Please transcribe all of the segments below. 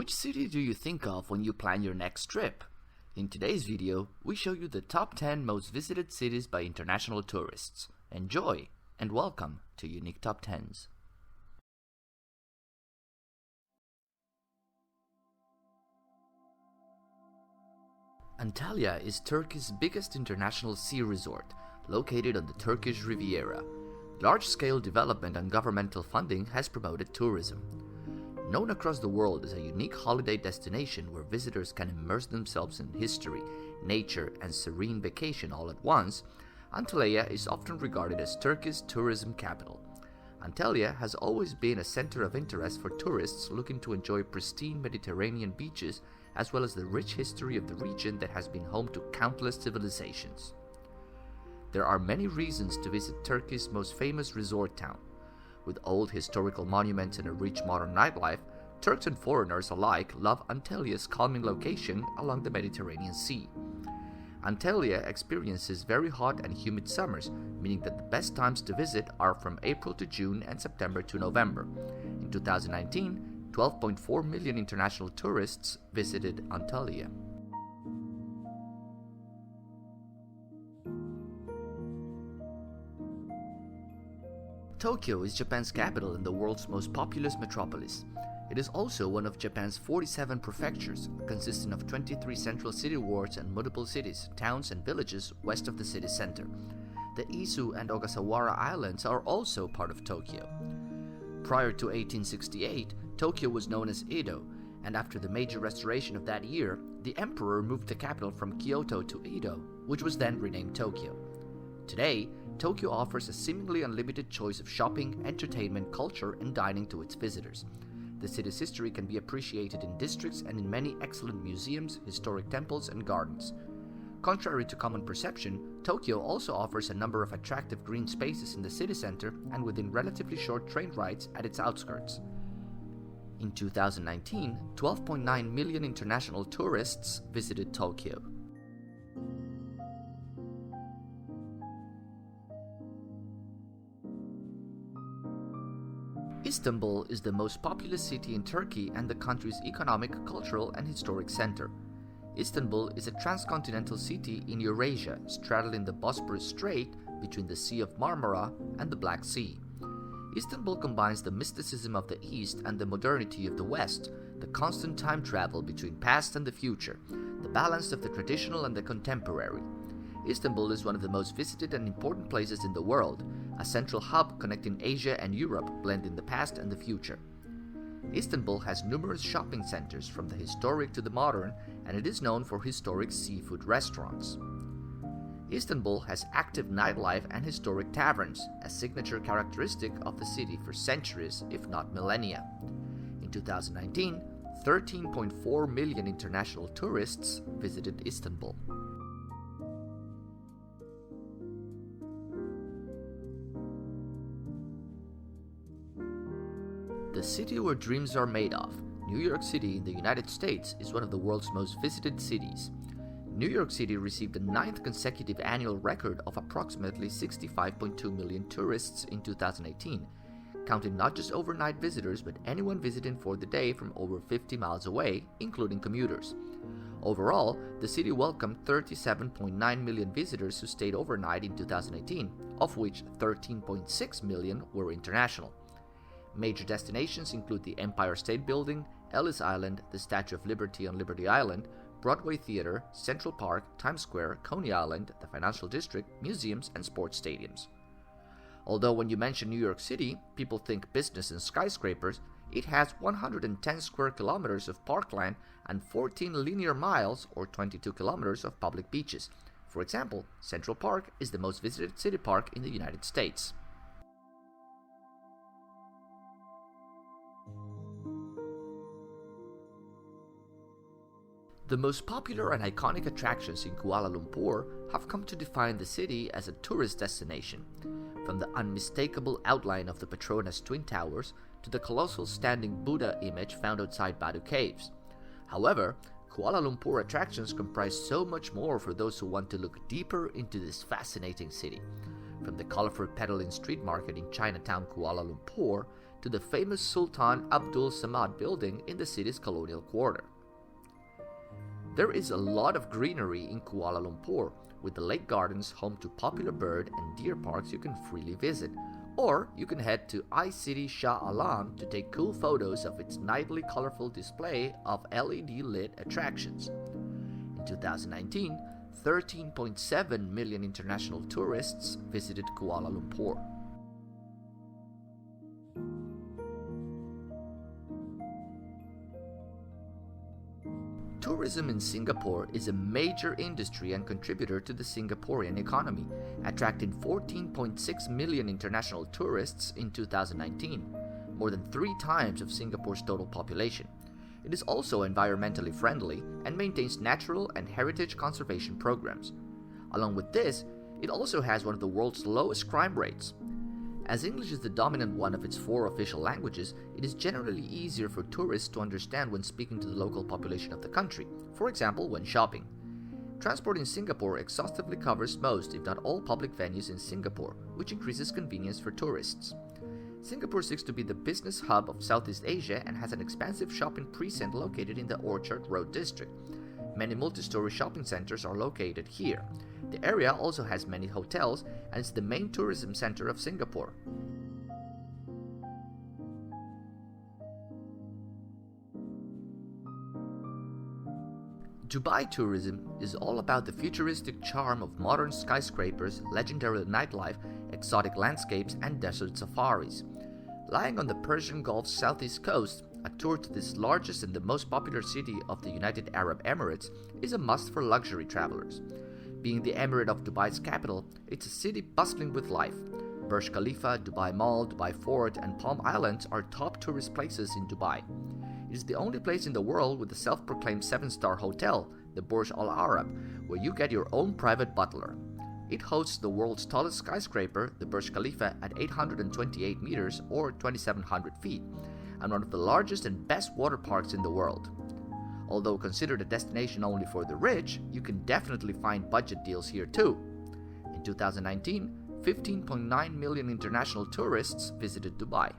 Which city do you think of when you plan your next trip? In today's video, we show you the top 10 most visited cities by international tourists. Enjoy and welcome to Unique Top 10s. Antalya is Turkey's biggest international sea resort, located on the Turkish Riviera. Large-scale development and governmental funding has promoted tourism. Known across the world as a unique holiday destination where visitors can immerse themselves in history, nature, and serene vacation all at once, Antalya is often regarded as Turkey's tourism capital. Antalya has always been a center of interest for tourists looking to enjoy pristine Mediterranean beaches as well as the rich history of the region that has been home to countless civilizations. There are many reasons to visit Turkey's most famous resort town. With old historical monuments and a rich modern nightlife, Turks and foreigners alike love Antalya's calming location along the Mediterranean Sea. Antalya experiences very hot and humid summers, meaning that the best times to visit are from April to June and September to November. In 2019, 12.4 million international tourists visited Antalya. Tokyo is Japan's capital and the world's most populous metropolis. It is also one of Japan's 47 prefectures, consisting of 23 central city wards and multiple cities, towns, and villages west of the city center. The Izu and Ogasawara Islands are also part of Tokyo. Prior to 1868, Tokyo was known as Edo, and after the major restoration of that year, the emperor moved the capital from Kyoto to Edo, which was then renamed Tokyo. Today, Tokyo offers a seemingly unlimited choice of shopping, entertainment, culture, and dining to its visitors. The city's history can be appreciated in districts and in many excellent museums, historic temples, and gardens. Contrary to common perception, Tokyo also offers a number of attractive green spaces in the city center and within relatively short train rides at its outskirts. In 2019, 12.9 million international tourists visited Tokyo. Istanbul is the most populous city in Turkey and the country's economic, cultural, and historic center. Istanbul is a transcontinental city in Eurasia, straddling the Bosporus Strait between the Sea of Marmara and the Black Sea. Istanbul combines the mysticism of the East and the modernity of the West, the constant time travel between past and the future, the balance of the traditional and the contemporary. Istanbul is one of the most visited and important places in the world, a central hub connecting Asia and Europe, blending the past and the future. Istanbul has numerous shopping centers from the historic to the modern, and it is known for historic seafood restaurants. Istanbul has active nightlife and historic taverns, a signature characteristic of the city for centuries, if not millennia. In 2019, 13.4 million international tourists visited Istanbul. The city where dreams are made of, New York City in the United States is one of the world's most visited cities. New York City received the 9th consecutive annual record of approximately 65.2 million tourists in 2018, counting not just overnight visitors but anyone visiting for the day from over 50 miles away, including commuters. Overall, the city welcomed 37.9 million visitors who stayed overnight in 2018, of which 13.6 million were international. Major destinations include the Empire State Building, Ellis Island, the Statue of Liberty on Liberty Island, Broadway Theater, Central Park, Times Square, Coney Island, the Financial District, museums, and sports stadiums. Although when you mention New York City, people think business and skyscrapers, it has 110 square kilometers of parkland and 14 linear miles or 22 kilometers of public beaches. For example, Central Park is the most visited city park in the United States. The most popular and iconic attractions in Kuala Lumpur have come to define the city as a tourist destination, from the unmistakable outline of the Petronas Twin Towers to the colossal standing Buddha image found outside Batu Caves. However, Kuala Lumpur attractions comprise so much more for those who want to look deeper into this fascinating city. From the colorful peddling street market in Chinatown, Kuala Lumpur, to the famous Sultan Abdul Samad building in the city's colonial quarter. There is a lot of greenery in Kuala Lumpur, with the lake gardens home to popular bird and deer parks you can freely visit, or you can head to iCity Shah Alam to take cool photos of its nightly colorful display of LED lit attractions. In 2019, 13.7 million international tourists visited Kuala Lumpur. Tourism in Singapore is a major industry and contributor to the Singaporean economy, attracting 14.6 million international tourists in 2019, more than 3 times of Singapore's total population. It is also environmentally friendly and maintains natural and heritage conservation programs. Along with this, it also has one of the world's lowest crime rates. As English is the dominant one of its 4 official languages, it is generally easier for tourists to understand when speaking to the local population of the country, for example, when shopping. Transport in Singapore exhaustively covers most, if not all, public venues in Singapore, which increases convenience for tourists. Singapore seeks to be the business hub of Southeast Asia and has an expansive shopping precinct located in the Orchard Road district. Many multi-story shopping centers are located here. The area also has many hotels and is the main tourism center of Singapore. Dubai tourism is all about the futuristic charm of modern skyscrapers, legendary nightlife, exotic landscapes, and desert safaris. Lying on the Persian Gulf's southeast coast, a tour to this largest and the most popular city of the United Arab Emirates is a must for luxury travelers. Being the Emirate of Dubai's capital, it's a city bustling with life. Burj Khalifa, Dubai Mall, Dubai Fort, and Palm Islands are top tourist places in Dubai. It is the only place in the world with a self-proclaimed 7-star hotel, the Burj Al Arab, where you get your own private butler. It hosts the world's tallest skyscraper, the Burj Khalifa, at 828 meters or 2,700 feet, and one of the largest and best water parks in the world. Although considered a destination only for the rich, you can definitely find budget deals here too. In 2019, 15.9 million international tourists visited Dubai.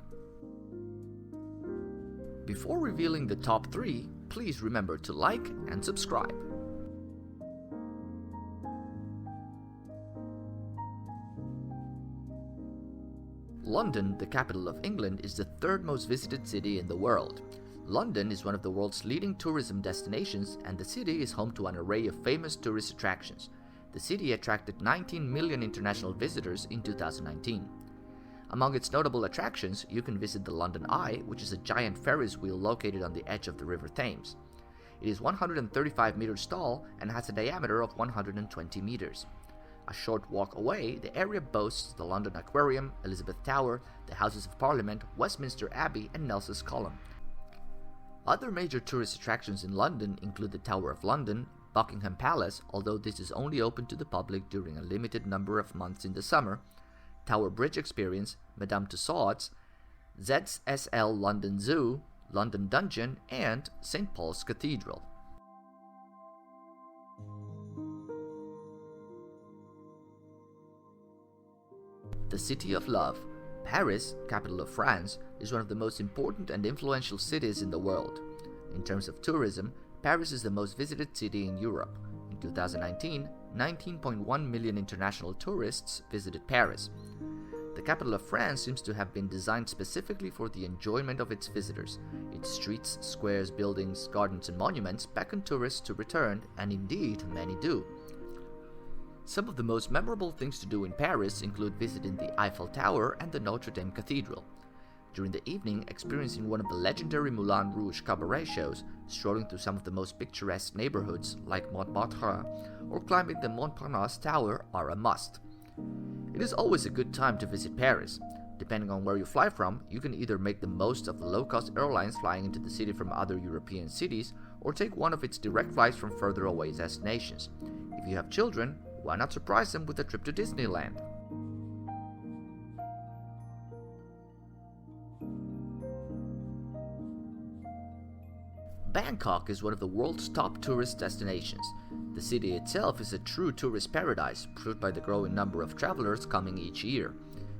Before revealing the top 3, please remember to like and subscribe. London, the capital of England, is the 3rd most visited city in the world. London is one of the world's leading tourism destinations, and the city is home to an array of famous tourist attractions. The city attracted 19 million international visitors in 2019. Among its notable attractions, you can visit the London Eye, which is a giant Ferris wheel located on the edge of the River Thames. It is 135 meters tall and has a diameter of 120 meters. A short walk away, the area boasts the London Aquarium, Elizabeth Tower, the Houses of Parliament, Westminster Abbey, and Nelson's Column. Other major tourist attractions in London include the Tower of London, Buckingham Palace, although this is only open to the public during a limited number of months in the summer, Tower Bridge Experience, Madame Tussauds, ZSL London Zoo, London Dungeon, and St. Paul's Cathedral. The City of Love, Paris, capital of France, is one of the most important and influential cities in the world. In terms of tourism, Paris is the most visited city in Europe. In 2019, 19.1 million international tourists visited Paris. The capital of France seems to have been designed specifically for the enjoyment of its visitors. Its streets, squares, buildings, gardens, and monuments beckon tourists to return, and indeed, many do. Some of the most memorable things to do in Paris include visiting the Eiffel Tower and the Notre Dame Cathedral. During the evening, experiencing one of the legendary Moulin Rouge cabaret shows, strolling through some of the most picturesque neighborhoods like Montmartre, or climbing the Montparnasse Tower are a must. It is always a good time to visit Paris. Depending on where you fly from, you can either make the most of the low-cost airlines flying into the city from other European cities, or take one of its direct flights from further away destinations. If you have children, why not surprise them with a trip to Disneyland? Bangkok is one of the world's top tourist destinations. The city itself is a true tourist paradise, proved by the growing number of travelers coming each year.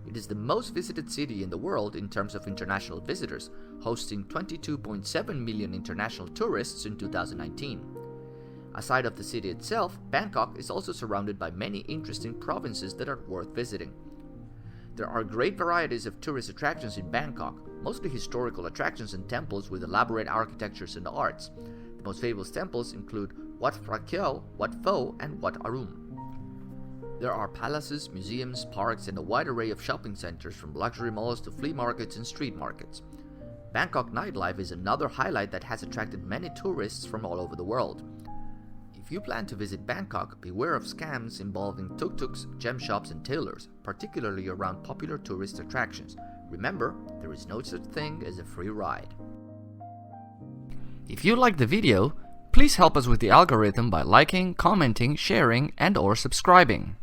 It is the most visited city in the world in terms of international visitors, hosting 22.7 million international tourists in 2019. Aside of the city itself, Bangkok is also surrounded by many interesting provinces that are worth visiting. There are great varieties of tourist attractions in Bangkok, mostly historical attractions and temples with elaborate architectures and arts. The most famous temples include Wat Phra Kiao, Wat Pho, and Wat Arun. There are palaces, museums, parks, and a wide array of shopping centers from luxury malls to flea markets and street markets. Bangkok nightlife is another highlight that has attracted many tourists from all over the world. If you plan to visit Bangkok, beware of scams involving tuk-tuks, gem shops, and tailors, particularly around popular tourist attractions. Remember, there is no such thing as a free ride. If you liked the video, please help us with the algorithm by liking, commenting, sharing, and/or subscribing.